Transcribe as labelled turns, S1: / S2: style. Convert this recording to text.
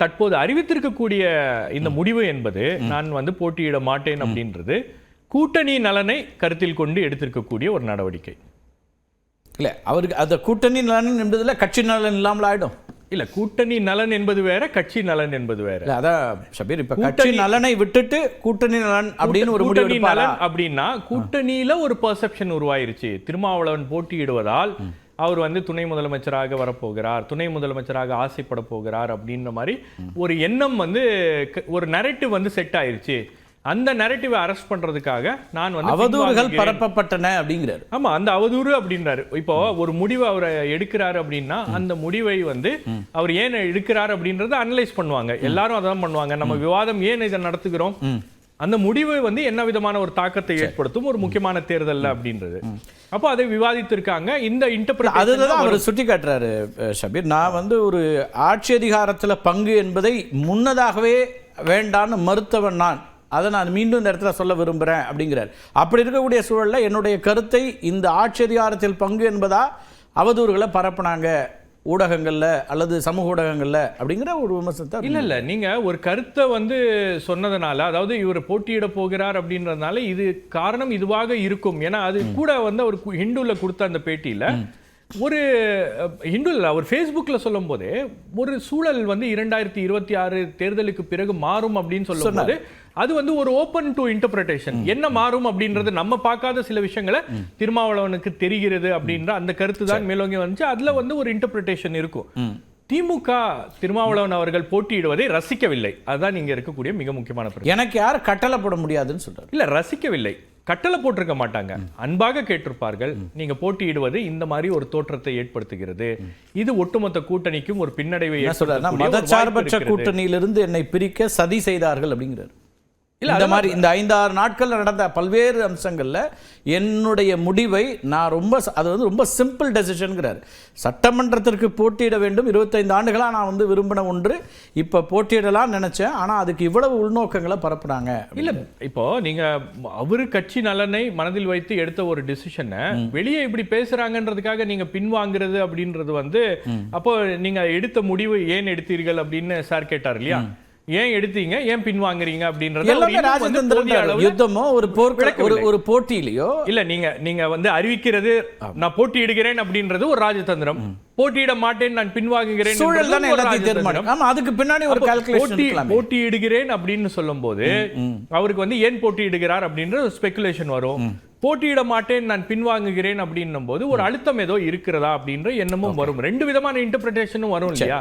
S1: தற்போது அறிவித்திருக்கக்கூடிய இந்த முடிவு என்பது நான் வந்து போட்டியிட மாட்டேன் அப்படின்றது கூட்டணி நலனை கருத்தில் கொண்டு எடுத்திருக்கக்கூடிய ஒரு நடவடிக்கை.
S2: இல்ல அவருக்கு அந்த கூட்டணி நலன் என்பதுல கட்சி நலன் இல்லாமல் ஆயிடும்.
S1: இல்ல கூட்டணி நலன் என்பது வேற, கட்சி நலன் என்பது வேற.
S2: அதான் ஷபீர், இப்ப கட்சி நலனை விட்டுட்டு கூட்டணி நலன் அப்படின்னு ஒரு முடிவு
S1: நலன் அப்படின்னா கூட்டணியில ஒரு பெர்செப்ஷன் உருவாயிருச்சு. திருமாவளவன் போட்டியிடுவதால் அவர் வந்து துணை முதலமைச்சராக வரப்போகிறார், துணை முதலமைச்சராக ஆசைப்பட போகிறார் அப்படின்ற மாதிரி ஒரு எண்ணம் வந்து ஒரு நரேட்டிவ் வந்து செட் ஆயிருச்சு. அந்த நரேட்டிவை அரெஸ்ட் பண்றதுக்காக நான் வந்து
S2: அவதூறுகள் பரப்பப்பட்டன அப்படிங்கிறார்.
S1: ஆமா, அந்த அவதூறு அப்படின்றாரு. இப்போ ஒரு முடிவு அவர் எடுக்கிறாரு அப்படின்னா அந்த முடிவை வந்து அவர் ஏன் எடுக்கிறார் அப்படின்றத அனலைஸ் பண்ணுவாங்க. எல்லாரும் அதான் பண்ணுவாங்க. நம்ம விவாதம் ஏன் இதை நடத்துகிறோம், அந்த முடிவு வந்து என்ன விதமான ஒரு தாக்கத்தை ஏற்படுத்தும் ஒரு முக்கியமான தேர்தல் அப்படின்றது. அப்போ அதை விவாதித்திருக்காங்க. இந்த இன்டர்பிரேஷன்
S2: அதுதான் அவர் சுட்டி காட்டுறாரு ஷபீர். நான் வந்து ஒரு ஆட்சி அதிகாரத்துல பங்கு என்பதை முன்னதாகவே வேண்டான்னு மறுத்தவன் நான், அதை நான் மீண்டும் இந்த இடத்துல சொல்ல விரும்புகிறேன் அப்படிங்கிறார். அப்படி இருக்கக்கூடிய சூழலில் என்னுடைய கருத்தை இந்த ஆட்சி அதிகாரத்தில் பங்கு என்பதா அவதூறுகளை பரப்புனாங்க ஊடகங்கள்ல அல்லது சமூக ஊடகங்கள்ல அப்படிங்கிற ஒரு விமர்சனத்தை.
S1: இல்ல நீங்க ஒரு கருத்தை வந்து சொன்னதுனால, அதாவது இவர் போட்டியிட போகிறார் அப்படின்றதுனால இது காரணம் இதுவாக இருக்கும். ஏன்னா அது கூட வந்து அவர் ஹிந்துல கொடுத்த அந்த பேட்டியில ஒரு ஹிந்துல அவர் ஃபேஸ்புக்ல சொல்லும் போதே ஒரு சூழல் வந்து 2026 தேர்தலுக்கு பிறகு மாறும் அப்படின்னு சொல்லும் போது அது வந்து ஒரு ஓபன் டு இன்டர்பிரேஷன். என்ன மாறும் அப்படின்றது நம்ம பார்க்காத சில விஷயங்களை திருமாவளவனுக்கு தெரிகிறது அப்படின்ற அந்த கருத்து தான் மேலோங்கி வந்துச்சு. அதுல வந்து ஒரு இன்டர்பிரேஷன் இருக்கும். திமுக திருமாவளவன் அவர்கள் போட்டியிடுவதை ரசிக்கவில்லை. அதுதான் நீங்க இருக்கக்கூடிய மிக முக்கியமான பிரச்சனை.
S2: எனக்கு யாரும் கட்டளை போட முடியாதுன்னு சொல்றாரு.
S1: இல்ல ரசிக்கவில்லை, கட்டளை போட்டிருக்க மாட்டாங்க, அன்பாக கேட்டிருப்பார்கள். நீங்க போட்டியிடுவது இந்த மாதிரி ஒரு தோற்றத்தை ஏற்படுத்துகிறது, இது ஒட்டுமொத்த கூட்டணிக்கும் ஒரு பின்னடைவை
S2: மதச்சார்பற்ற கூட்டணியிலிருந்து என்னை பிரிக்க சதி செய்தார்கள் அப்படிங்கிறார். இந்த மாதிரி இந்த 5-6 நாட்கள் நடந்த பல்வேறு அம்சங்கள்ல என்னுடைய முடிவை நான் ரொம்ப சிம்பிள் டெசிஷன்ங்கிறார். சட்டமன்றத்திற்கு போட்டியிட வேண்டும், 25 ஆண்டுகளா நான் வந்து விரும்பின ஒன்று, இப்ப போட்டியிடலாம் நினைச்சேன், ஆனா அதுக்கு இவ்வளவு உள்நோக்கங்களை பரப்புனாங்க.
S1: இல்ல இப்போ நீங்க அவரு கட்சி நலனை மனதில் வைத்து எடுத்த ஒரு டிசிஷனை வெளியே இப்படி பேசுறாங்கன்றதுக்காக நீங்க பின்வாங்குறது அப்படின்றது வந்து, அப்போ நீங்க எடுத்த முடிவு ஏன் எடுத்தீர்கள் அப்படின்னு சார் கேட்டார் இல்லையா, ஏன் எடுத்தீங்க, ஏன் பின்வாங்குறீங்க அப்படின்றது
S2: யுத்தமோ ஒரு போட்டியிலையோ
S1: இல்ல. நீங்க வந்து அறிவிக்கிறது நான் போட்டியிடுகிறேன் அப்படின்றது ஒரு ராஜதந்திரம், போட்டியிட மாட்டேன் நான் பின்வாங்குகிறேன்
S2: அதுக்கு பின்னாடி ஒரு கால்குலேஷன்.
S1: போட்டியிடுகிறேன் அப்படின்னு சொல்லும் போது அவருக்கு வந்து ஏன் போட்டியிடுகிறார் அப்படின்ற ஸ்பெகுலேஷன் வரும். போட்டியிட மாட்டேன் நான் பின்வாங்குகிறேன் அப்படின்னும் போது ஒரு அழுத்தம் ஏதோ இருக்கிறதா அப்படின்ற எண்ணமும் வரும். ரெண்டு விதமான இன்டர்பிரேஷனும் வரும் இல்லையா.